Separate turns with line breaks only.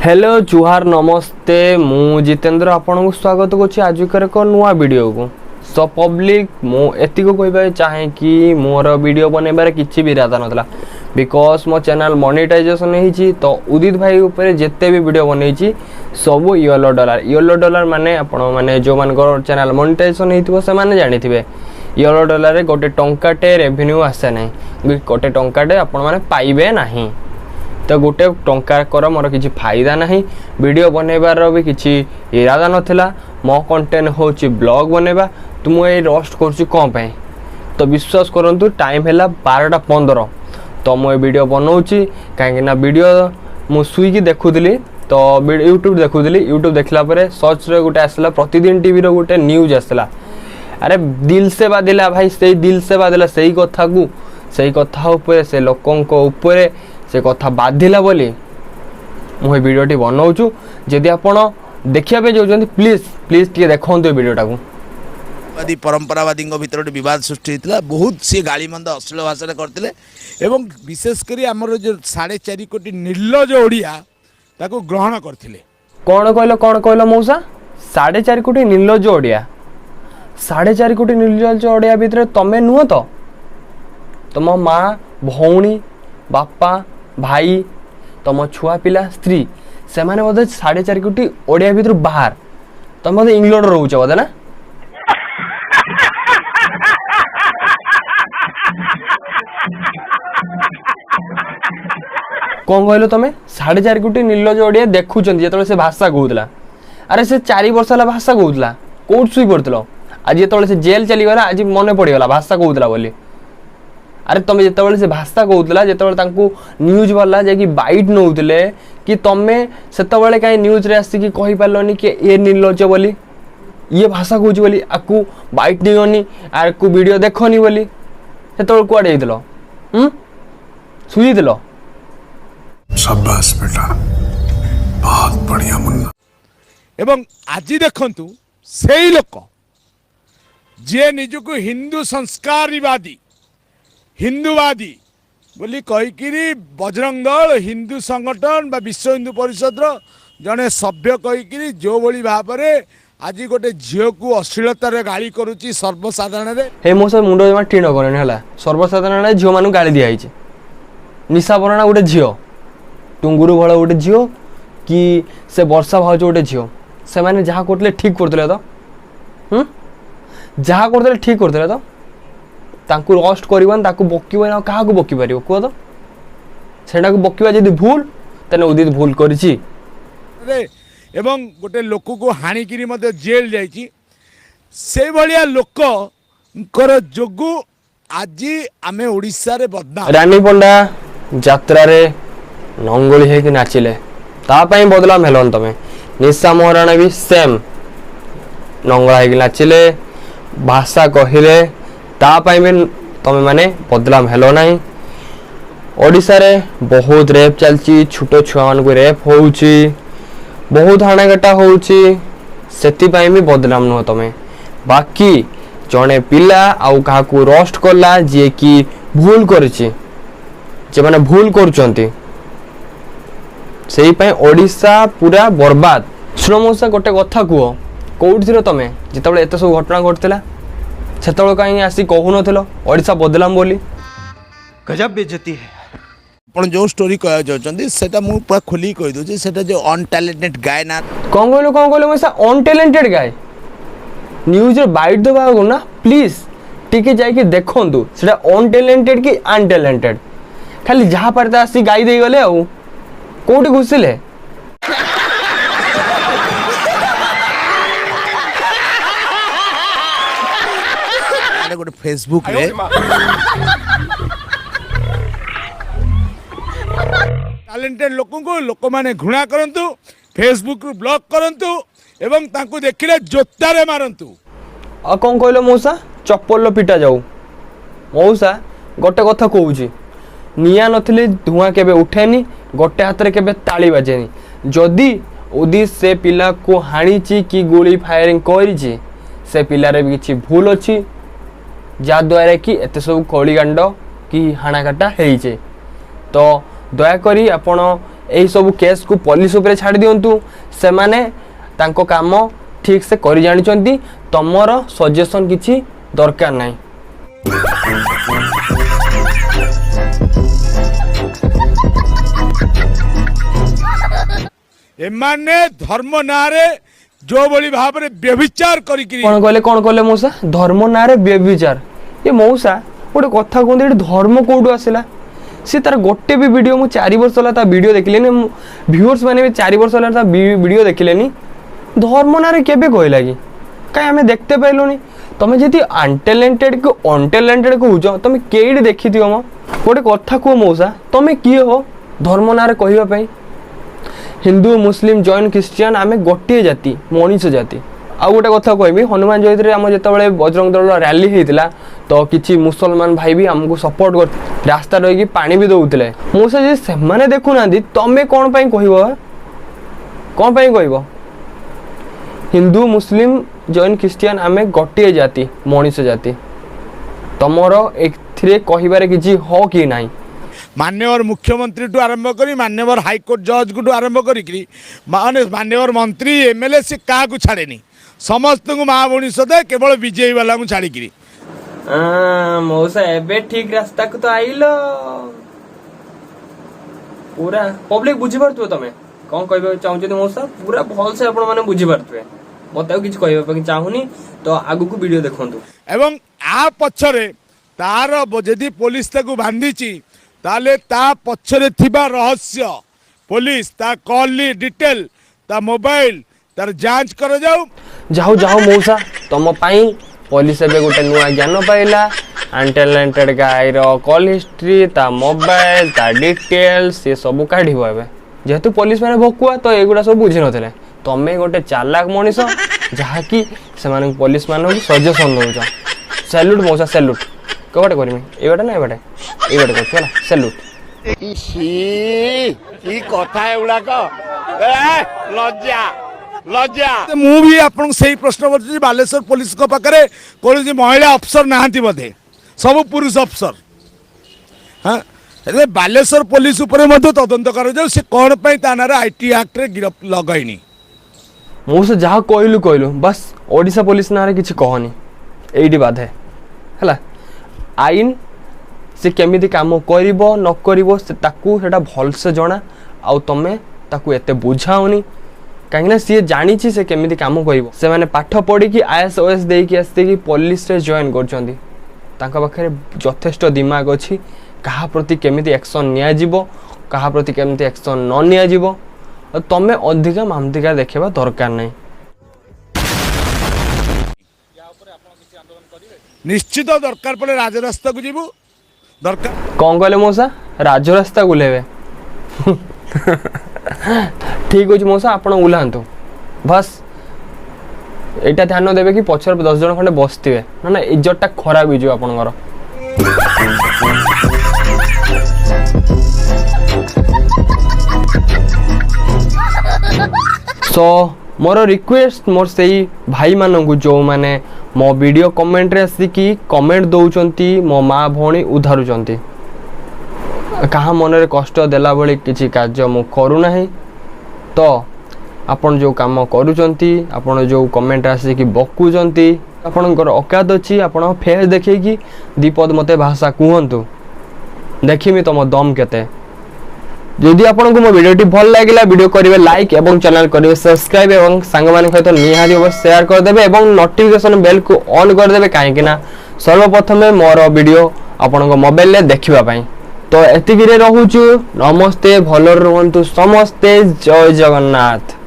Hello जुहार नमस्ते मु जितेंद्र आपन को स्वागत करुच्ची आजिकर एक नुआ वीडियो को सो पब्लिक मुझे कहबा चाहे कि मोर वीडियो बनइबार किसी भी इरादा नथला बिकॉज मो चैनल मोनेटाइजेशन होती तो उदित भाई ऊपर जिते भी वीडियो बनई सब येलो डॉलर माने आपण माने जो मान चैनल मोनेटाइजेशन होती से माने जानी थे येलो डॉलर रे गोटे टंकाटे रेवेन्यू आसे ना गोटे टंकाटे आपण माने पाइबे नहीं तो गोटे टंकार मोर किसी फायदा नहीं वीडियो बनइबार भी किसी इरादा नथिला मो कंटेंट होची ब्लॉग बनइबा तो मुझे रोस्ट करुच्ची कौन पे तो विश्वास करंतु टाइम है 12:15 तो मुझे वीडियो बनाऊँगी कहीं वीडियो मु शुईकी देखुली तो यूट्यूब देखुली यूट्यूब देखला सर्च रे गोटे आसला प्रतिदिन टीवी रो गोटे न्यूज आसला अरे दिल से बाधिला भाई से दिल से बाधिला सही कथा को सही कथा ऊपर से लोकों को ऊपर से कथा बाधिला बोली मुझे वीडियोटी बनाऊँ जदि आप देखा जाऊँ प्लीज प्लीज टे देखो वीडियोटा को
परंपरावादी भर बद सृष्टि होता बहुत सी गाड़ी मंद अश्लील भाषा करते एवं विशेषकर आमर जो 4.5 कोटी निर्लज ओडिया ताको ग्रहण करथिले
कौन कहल मौसा 4.5 कोटी निर्लज ओडिया 4.5 कोटी निर्लज ओडिया भितर तमें नुह तो तुम माँ भौणी बापा भाई तुम छुआ पिला स्त्री से माने बोधे 4.5 कोटी ओडिया भितर बाहर तुम बोधे इंग्लैंड रोच बोधे ना कौन कहल तुम 4.5 कोटी निर्लज ओडिया देखुं जो से भाषा कहला अरे से 4 वर्ष है भाषा कहला कौट शुई पड़ल आज जो से जेल चलीगला आज मन पड़गला भाषा कहला बोली अरे तुम जो से भाषा कहला जो न्यूज वाला जाकि बाइट नौले कि तुम्हें से कहीं न्यूज रे आसिक कही पार्लनी कि ये निर्लज बोली ये भाषा कहूँ बोली आपको बाइट निगनी आपको वीडियो देखनी बोली से कड़े शुई दिल
शाबाश बेटा बहुत बढ़िया मुन्ना
एवं आज देखंतु सेही लोक जे निजको हिंदू संस्कारवादी हिंदूवादी बोली कहीकि बजरंग दल हिंदू संगठन बा विश्व हिंदू परिषद जड़े सभ्य कहीकि जो भली भाव में आज गोटे झील को अश्लीलतार गाड़ी करुच्ची सर्वसाधारण
हे मो सब मुंड जमा टीण कर सर्वसाधारण झील मान गाड़ी दिखाई निशापरणा गोटे झील टुंगुरु भल गोटे झील कि से वर्षा भाज गोटे झील से मैंने जहाँ करते ठीक करते तो जहाँ करते ठीक करते तो तांकु रोस्ट करवान ताकु बकिबा क्या बकी पार कह तो सेटा को बकिबा जदि भूल तेने उदित भूल करिछि
एवं गोटे लोक को हाणिकी जेल जाइछि से भलिया लोकर जोगु आज आमे ओडिसा रे बदनाम
रानी पंडा यात्रा रे नंगोली है कि नाचिले तापाई बदलाम हेलन तमें निशा महाराणा भी सेम नंगला है कि नाचिले भाषा कहले तापाई भी तमें माने बदलाम हेलो ना ओडिशा रे बहुत रेप चलची छोट छुआ मान को रेप होउची बहुत हाणाघाटा होउची सेतिपाई भी बदलाम नुह तमें बाकी जड़े पिला आउ क्या रोस्ट कला जी कि भूल करिछि जे माने भूल करुचंती से ओडिशा पूरा बर्बाद शुण मौसा गोटे कथा कह कौटी तुम जिते एत सब घटना घटला से कहीं आसी कहून ओडिशा बदलाम बोली
गजब बेइज्जती है
अपन जो स्टोरी कह चाहते सेटा मु पूरा खोली कहि दो सेटा जो अनटैलेंटेड गाय ना
कौन कहलो मौसा अनटैलेंटेड गाय न्यूज रे बाइट दबा ना प्लीज टिके जाके देखंतु सेटा अनटैलेंटेड कि अनटैलेंटेड खाली जहाँ पारते आसी गाई दे गले आउ कोठी घुसिले
गोटे फेसबुक रे टैलेंटेड लोकों को लोक माने घृणा करंतु फेसबुक ब्लॉक करंतु एवं तांको देखिले जोतारे मारंतु
आ कौन कहलो मौसा चप्पल पिटा जाऊ मौसा गोटे कथा कहूची निया नथिले धुआं केबे उठेनी गोटे हाथ रे केबे ताली बाजेनी जदि उदी से पिला को हाणीची कि गोली फायरिंग करिची से पिला रे भी किछि भूल अछि जा द्वारा कि एते सब कलिकांड कि हाणाकाटा हेइचे तो दयाकोरी आपण यही सब केस को पुलिस उपरे छाड़ दियंतु से माने तांको काम ठीक से करि जानिचंती तमर सजेशन किछि दरकार नाही।
एमाने धर्म नारे जो बड़ी भाव में व्यभिचार करिकरी
कौन कहले मौसा धर्म नारे व्यभिचार ये मौसा गोटे कथा कहते ये धर्म कौटू आसला सी तार गोटे भी वीडियो मु 4 वर्ष है वीडियो देखिले व्यूअर्स मैंने भी 4 वर्ष है वीडियो देखिले धर्म नारे केबे कहला कि कहीं आम देखते पाइलुनी तुम जी अनटैलेंटेड को अनटैलेंटेड कह तुम कईटी देखी थी गोटे कथा कह मौसा तुम किए हो धर्म नारे कहवाई हिंदू मुस्लिम जैन ख्रीस्टियान आम गोटे जाति मनीष जाति आउ गोटे कथा कहबी हनुमान जयंती आम जो बजरंग दल रैली होता तो किसी मुसलमान भाई भी आमको सपोर्ट कर रास्ता रही पानी भी दौले मौसा जी से देखुना तुम्हें कौन कह कौन कह हिंदू मुस्लिम जैन ख्रीस्टियान आम गोटे जाति मनीष जाति तुमर एबार किसी हो कि नहीं
मान्यवर मुख्यमंत्री टू आरंभ करी मान्यवर हाईकोर्ट जज को आरंभ करी मान्यवर मंत्री एमएलए से क्या छाड़ेनी समस्त को माँ भणी सदे केवल विजयी वाला छाड़ी
मौसा एबे ठीक रास्ता को तो आइल पूरा पब्लिक बुझी पारथुवे तमे कौन कहबे चाहूछे मौसा पूरा भल से आपण माने बुझी पारथुवे मते किछ कहबे कि चाहूनी तो आगु को वीडियो देखंतु
एवं आ पछरे तार जदि पुलिस ताकू बांधीची ताले ता पछरे थिबा रहस्य पुलिस ता कॉल डिटेल ता मोबाइल तार जांच कर जाऊ
जाऊ जाऊ मौसा तुम पाई पुलिस एबे गोटे नुआ ज्ञान पाइला अनटैलेंटेड गाय रो कॉल हिस्ट्री ता मोबाइल ता डिटेल्स ये सब काढिबो एबे जेहेतु पुलिस माने भकुआ तो एगुडा सब बुझी नथिले तमे गोटे चालाक मनीष जहा कि से माने पुलिस माने सजेशन दउछ सैल्यूट मौसा सैल्यूट कबाटे करमी ए बाटे ना ए बाटे कर चला सैल्यूट
की कथा एउडा को लज्जा लज्जा मु भी आपन सही प्रश्न करछि बालेश्वर पुलिस को पाखरे कोन महिला अफसर नाहंती बधे सब पुरुष अफसर हां ए बालेश्वर पुलिस ऊपर मध्य तदंत कर जाऊ से कोन पई तानारे आईटी एक्ट रे गिरफ लगाइनी
मु से जहा कहलु बस ओडिशा पुलिस नारे किछि कहनी एडी बात है हला आईन से केमिति काम करिवो न करिवो से ताकू सेटा भल से जणा आउ तमे ताकू एते बुझाओनी कहीं सी जानी से केमिति काम करिवो से माने पाठ पढ़ी कि आईएएस ओएस दे कि आस्ते कि पुलिस रे जॉइन करचंदी तांका पाखरे यथेष्ट दिमाग अछि कहा प्रति केमिति एक्शन निया जिवो कहा प्रति केमिति एक्शन न निया जिवो तमे अधिका मामतिका देखबा दरकार नै
निश्चित दरकार पड़े राजरास्ता को जीवु दरकार
कौन कहले मौसा राजरास्ता गुलेबे ठीक अछि मौसा आपण उलांतु बस एटा ध्यान देबे कि पछर 10 जन खंडे बसतिबे ना इज्जतटा खराब हिजो आपनकर सो मोर रिक्वेस्ट मोर सेई भाई मानंगु जो माने मो वीडियो कमेंट रे आसी कमेंट दउचंती मो माँ भौणी उधारुचंती कहा मनरे कष्ट देला भली किछि कार्य मु करू नाही तो आपण जो काम करूचंती आपण जो कमेंट आसी कि बकुचंती आपणकर औकात अछि आपण फेस देखै कि दीपद मते भाषा कुहंतु देखिमी तुम दम केते जदि आपन को मो वीडियोटी भल लागिला वीडियो करिवे लाइक एवं चैनल करिवे सब्सक्राइब एवं सांग माने सहित निहारी अवश्य शेयर कर देबे एवं नोटिफिकेशन बेल को ऑन कर देबे काहे कि ना सर्वप्रथमे मोर वीडियो आपन को मोबाइल ले देखिबा पई तो एतिगिरे रहूछु नमस्ते भल रहंतु समस्ते जय जगन्नाथ।